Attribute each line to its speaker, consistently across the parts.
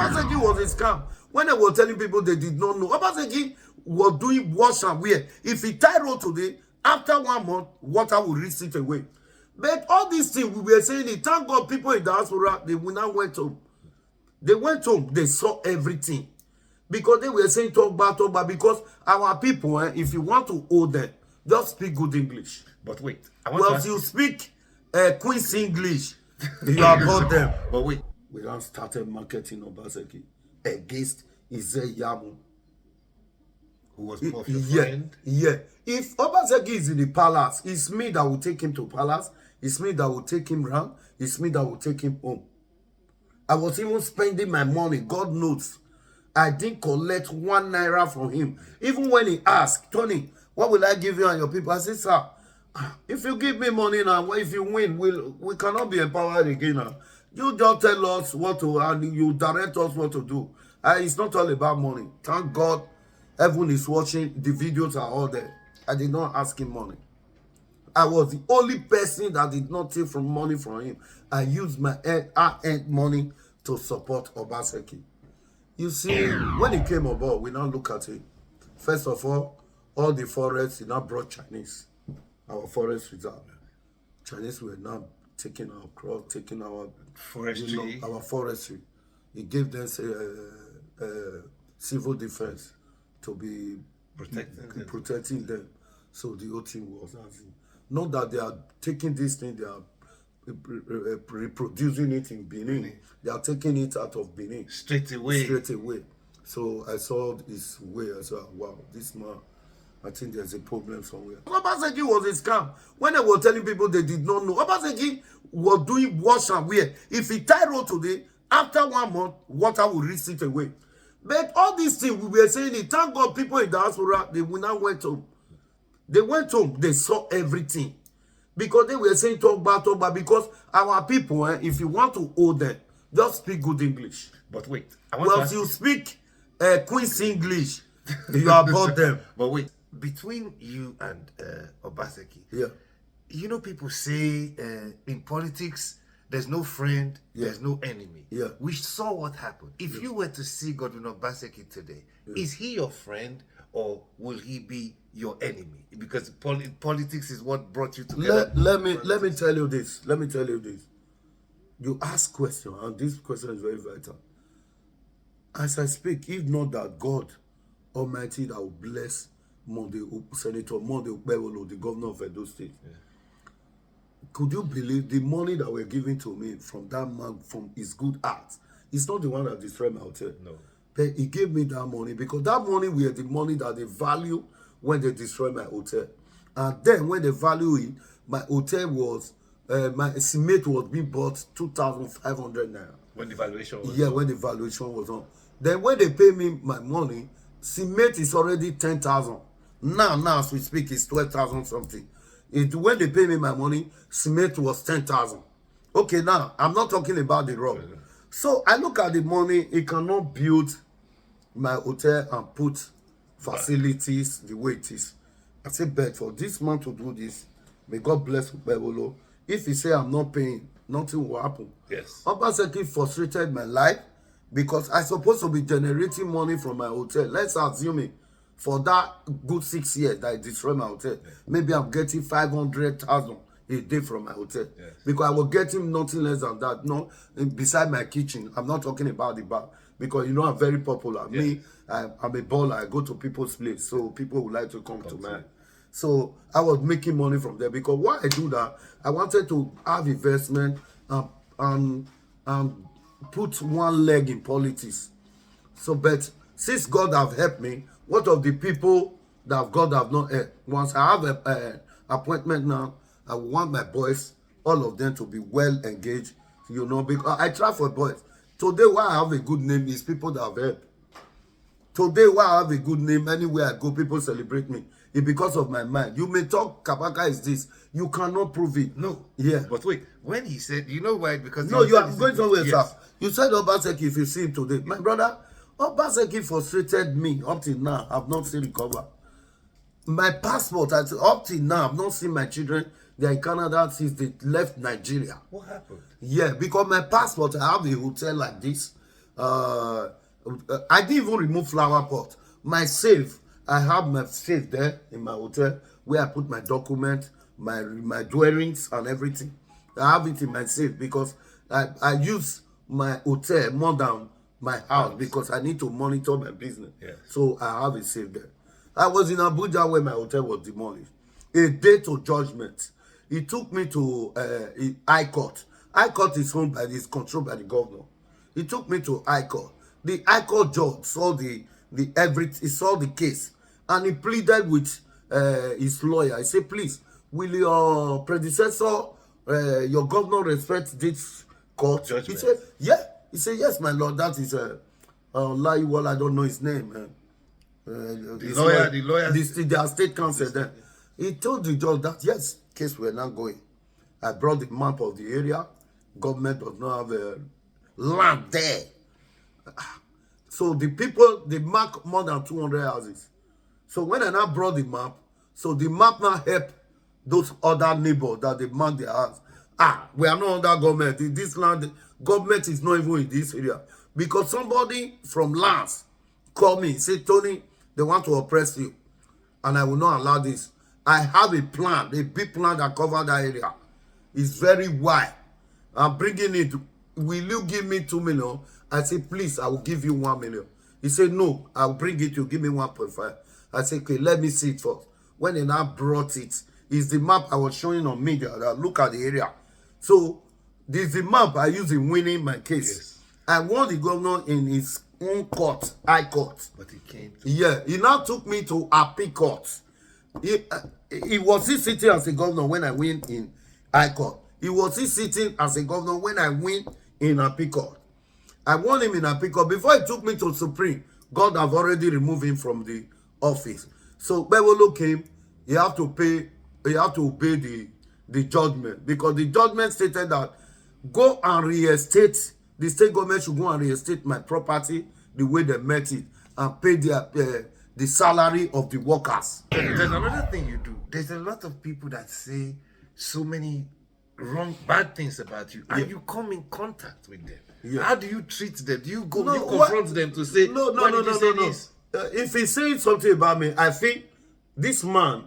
Speaker 1: Obaseki was a scam. When they were telling people they did not know, Obaseki was doing wash and wear. If he tie road today, after 1 month, water will reach it away. But all these things we were saying, it, thank God people in diaspora, they will now went home. They went home, they saw everything. Because they were saying talk back, because our people, if you want to owe them, just speak good English.
Speaker 2: But wait,
Speaker 1: Well, you speak Queen's English, you are about them.
Speaker 2: But wait.
Speaker 1: We don't started marketing Obaseki against Izeyamu.
Speaker 2: Who was both your friend?
Speaker 1: Yeah. If Obaseki is in the palace, it's me that will take him to palace. It's me that will take him round. It's me that will take him home. I was even spending my money. God knows. I didn't collect 1 naira from him. Even when he asked, Tony, what will I give you and your people? I said, sir, if you give me money now, if you win, we cannot be empowered again now. You just tell us what to, and you direct us what to do. It's not all about money. Thank God, everyone is watching. The videos are all there. I did not ask him money. I was the only person that did not take from money from him. I used my earned money to support Obaseki. You see, when he came aboard, we now look at it. First of all the forests, he now brought Chinese. Our forest reserve. Chinese were now taking our crop, taking our
Speaker 2: forestry.
Speaker 1: Our forestry. He gave them civil defense to be protecting them. So the whole thing was not that they are taking this thing, they are reproducing it in Benin. They are taking it out of Benin
Speaker 2: straight away.
Speaker 1: So I saw this way. I said, wow, this man, I think there's a problem somewhere. Obaseki was a scam. When they were telling people they did not know, Obaseki was doing wash and wear. If he tie road today, after 1 month, water will reach it away. But all these things we were saying, it, thank God people in diaspora, they will now went home. They went home, they saw everything. Because they were saying talk back, because our people, if you want to owe them, just speak good English.
Speaker 2: But wait,
Speaker 1: well, you speak Queen's English, you are about them.
Speaker 2: But wait, between you and Obaseki,
Speaker 1: yeah,
Speaker 2: you know, people say in politics, there's no friend, there's no enemy.
Speaker 1: Yeah.
Speaker 2: We saw what happened. If you were to see Godwin Obaseki today, is he your friend or will he be your enemy? Because politics is what brought you together.
Speaker 1: Let me tell you this. Let me tell you this. You ask question, and this question is very vital. As I speak, if not that God Almighty that will bless Senator Monday Ubewolo, the governor of Edo State. Yeah. Could you believe the money that were given to me from that man, from his good heart? It's not the one that destroyed my hotel.
Speaker 2: No.
Speaker 1: But he gave me that money because that money were the money that they value when they destroyed my hotel. And then when they value it, my hotel was, my estimate was being bought 2,500 naira.
Speaker 2: When the valuation was
Speaker 1: when the valuation was on. Then when they pay me my money, cement is already 10,000. Now as we speak, it's 12,000 something. When they pay me my money, cement was 10,000. Okay, now I'm not talking about the road. So I look at the money, it cannot build my hotel and put facilities the way it is. I say, but for this man to do this, may God bless Ubewolo. If he say I'm not paying, nothing will happen.
Speaker 2: Yes.
Speaker 1: Obaseki frustrated my life because I supposed to be generating money from my hotel. Let's assume it. For that good 6 years that I destroyed my hotel, maybe I'm getting 500,000 a day from my hotel.
Speaker 2: Yes.
Speaker 1: Because I was getting nothing less than that. No, beside my kitchen. I'm not talking about the bar. Because you know I'm very popular. Yes. Me, I'm a baller. I go to people's place. So people would like to come to mine. So I was making money from there. Because why I do that, I wanted to have investment and put one leg in politics. So, but since God have helped me, what of the people that God have not helped? Once I have an appointment now, I want my boys, all of them to be well engaged, you know, because I try for boys. Today, why I have a good name is people that have helped. Today, why I have a good name, anywhere I go, people celebrate me. It's because of my mind. You may talk, Kabaka is this. You cannot prove it.
Speaker 2: No.
Speaker 1: Yeah.
Speaker 2: But wait, when he said, you know why? Because
Speaker 1: no, you are going somewhere,
Speaker 2: yes.
Speaker 1: sir. You said Obaseki, if you see him today. My brother, Obaseki frustrated me up till now. I've not seen recover. My passport, up till now, I've not seen my children. They are in Canada since they left Nigeria.
Speaker 2: What happened?
Speaker 1: Yeah, because my passport, I have a hotel like this. I didn't even remove flower pot. My safe, I have my safe there in my hotel where I put my document, my dwellings and everything. I have it in my safe because I use my hotel more than my house because I need to monitor my business.
Speaker 2: Yes.
Speaker 1: So I have it safe there. I was in Abuja where my hotel was demolished. A day to judgment. He took me to High Court. High Court is owned by this, controlled by the governor. He took me to High Court. The High Court judge saw he saw the case, and he pleaded with his lawyer. I said, please, will your predecessor, your governor, respect this court?
Speaker 2: Judgment.
Speaker 1: He said, yeah. He said, yes, my lord. That is Laiwal. I don't know his name.
Speaker 2: The lawyer,
Speaker 1: the state council then. He told the judge that yes, case we're not going. I brought the map of the area. Government does not have land there. So the people, they mark more than 200 houses. So when I now brought the map, so the map now help those other neighbors that they mark their house. We are not under government. This land, government is not even in this area. Because somebody from lands called me, say, Tony, they want to oppress you. And I will not allow this. I have a plan, a big plan that covers that area. It's very wide. I'm bringing it. Will you give me 2 million? I said, please, I will give you 1 million. He said, no, I'll bring it. You give me 1.5. I said, okay, let me see it first. When they now brought it, it's the map I was showing on media that look at the area. So this is the map I use in winning my case.
Speaker 2: Yes.
Speaker 1: I won the governor in his own court, High Court.
Speaker 2: But he came.
Speaker 1: Yeah, he now took me to Appeal Court. He was he sitting as a governor when I win in High Court. He was he sitting as a governor when I win in Appeal Court. I won him in Appeal Court. Before he took me to Supreme, God have already removed him from the office. So Bewolo came, he had to pay, he had to obey the judgment, because the judgment stated that go and reinstate, the state government should go and reinstate my property the way they met it and pay their the salary of the workers.
Speaker 2: There's another thing you do. There's a lot of people that say so many bad things about you, and you come in contact with them.
Speaker 1: Yeah.
Speaker 2: How do you treat them? Do you go, you confront them to say,
Speaker 1: no. If he's saying something about me, I think this man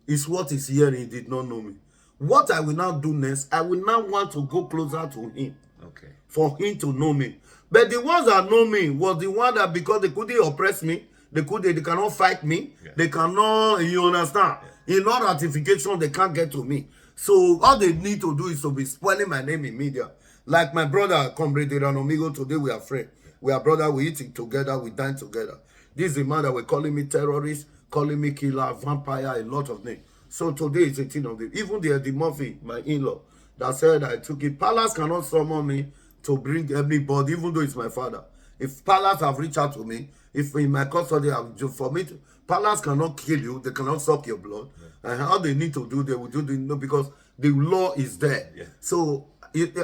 Speaker 1: is what he's hearing. He did not know me. What I will now do next, I will now want to go closer to him.
Speaker 2: Okay.
Speaker 1: For him to know me. But the ones that know me was the one that, because they couldn't oppress me, they cannot fight me, they cannot, you understand? In all ratification, they can't get to me. So all they need to do is to be spoiling my name in media. Like my brother, Comrade Amigo, today we are friends. We are brothers, we eat together, we dine together. This is the man that were calling me terrorist, calling me killer, vampire, a lot of names. So today is 18 of them. Even the Eddie Murphy, my in-law, that said I took it. Palace cannot summon me to bring everybody, even though it's my father. If Palace have reached out to me, if in my custody, for me to, Palace cannot kill you, they cannot suck your blood. And how they need to do, they will do because the law is there. So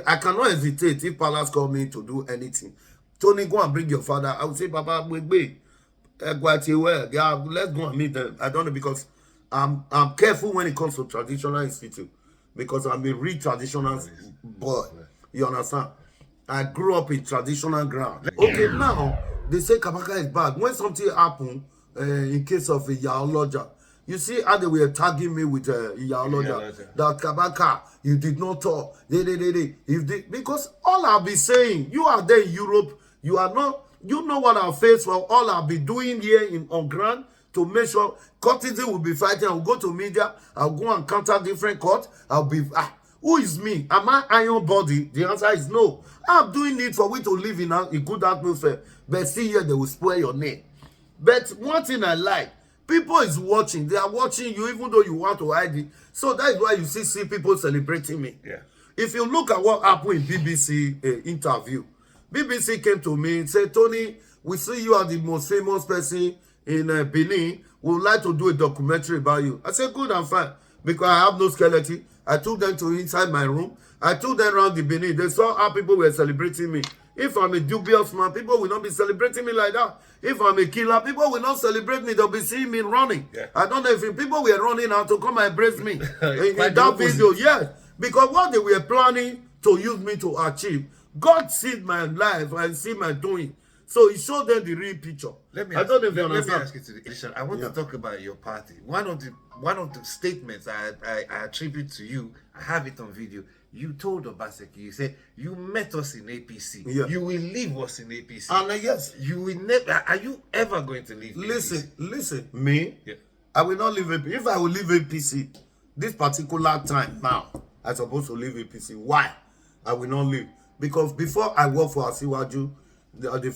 Speaker 1: I cannot hesitate if Palace call me to do anything. Tony, go and bring your father. I would say, Papa, wait. Yeah, let's go and meet them. I don't know, because I'm careful when it comes to traditional institute, because I'm a real traditional boy. You understand? I grew up in traditional ground. Okay, now they say Kabaka is bad. When something happened in case of a Yaoloja, you see how they were tagging me with Yaoloja. That Kabaka, you did not talk. Because all I'll be saying, you are there in Europe, you are not. You know what I'll face for all I'll be doing here on ground to make sure courtesan will be fighting. I'll go to media. I'll go and counter different courts. I'll be, who is me? Am I iron body? The answer is no. I'm doing it for we to live in a good atmosphere. But see here, they will spoil your name. But one thing I like, people is watching. They are watching you even though you want to hide it. So that is why you see people celebrating me.
Speaker 2: Yeah.
Speaker 1: If you look at what happened in BBC interview, BBC came to me and said, Tony, we see you are the most famous person in Benin. We would like to do a documentary about you. I said, good and fine, because I have no skeleton. I took them to inside my room. I took them around the Benin. They saw how people were celebrating me. If I'm a dubious man, people will not be celebrating me like that. If I'm a killer, people will not celebrate me. They'll be seeing me running. Yeah. I don't know if people were running out to come and embrace me. in that video, yes. Because what they were planning to use me to achieve God sees my life and see my doing. So he showed them the real picture. I don't know if you
Speaker 2: let me
Speaker 1: understand.
Speaker 2: ask you to the I want to talk about your party. One of the statements I attribute to you, I have it on video. You told Obaseki, you said, you met us in APC.
Speaker 1: Yeah.
Speaker 2: You will leave us in APC.
Speaker 1: And yes,
Speaker 2: You will never. Are you ever going to leave APC?
Speaker 1: Listen, me,
Speaker 2: Yeah.
Speaker 1: I will not leave APC. If I will leave APC, this particular time now, I'm supposed to leave APC. Why? I will not leave. Because before I work for Asiwaju, the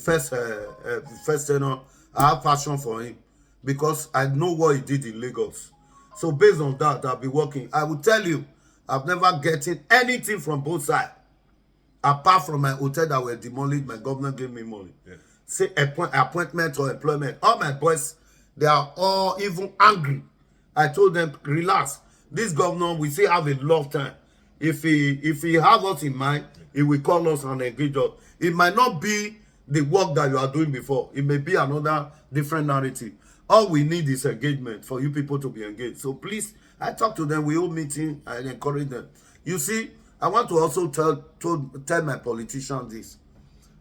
Speaker 1: first tenor, I have passion for him. Because I know what he did in Lagos. So based on that, I'll be working. I will tell you, I've never gotten anything from both sides. Apart from my hotel that were demolished, my governor gave me money.
Speaker 2: Yeah.
Speaker 1: Say appointment or employment. All my boys, they are all even angry. I told them, relax. This governor, we still have a long time. If he have us in mind, he will call us and engage us. It might not be the work that you are doing before. It may be another different narrative. All we need is engagement for you people to be engaged. So please, I talk to them. We all meeting. I encourage them. You see, I want to also tell my politicians this.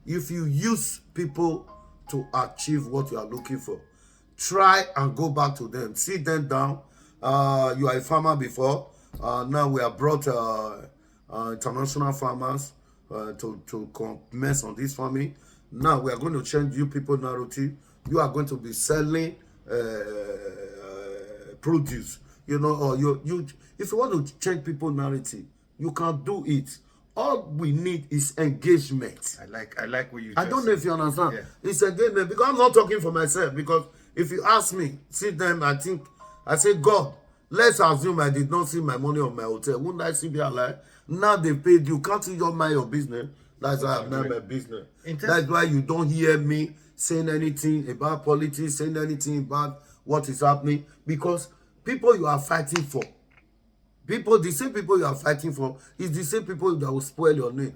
Speaker 1: If you use people to achieve what you are looking for, try and go back to them. Sit them down. You are a farmer before. Now we have brought international farmers to commence on this farming. Now we are going to change you people narrative. You are going to be selling produce. You know, or you if you want to change people narrative, you can do it. All we need is engagement.
Speaker 2: I like what you.
Speaker 1: I don't know if you understand.
Speaker 2: Yeah.
Speaker 1: It's engagement because I'm not talking for myself. Because if you ask me, see them, I say, God, let's assume I did not see my money on my hotel. Wouldn't I still be alive? Now they paid you. Can't you just mind your business? That's why I'm not my business. That's why you don't hear me saying anything about politics, saying anything about what is happening. Because people you are fighting for, the same people you are fighting for, is the same people that will spoil your name.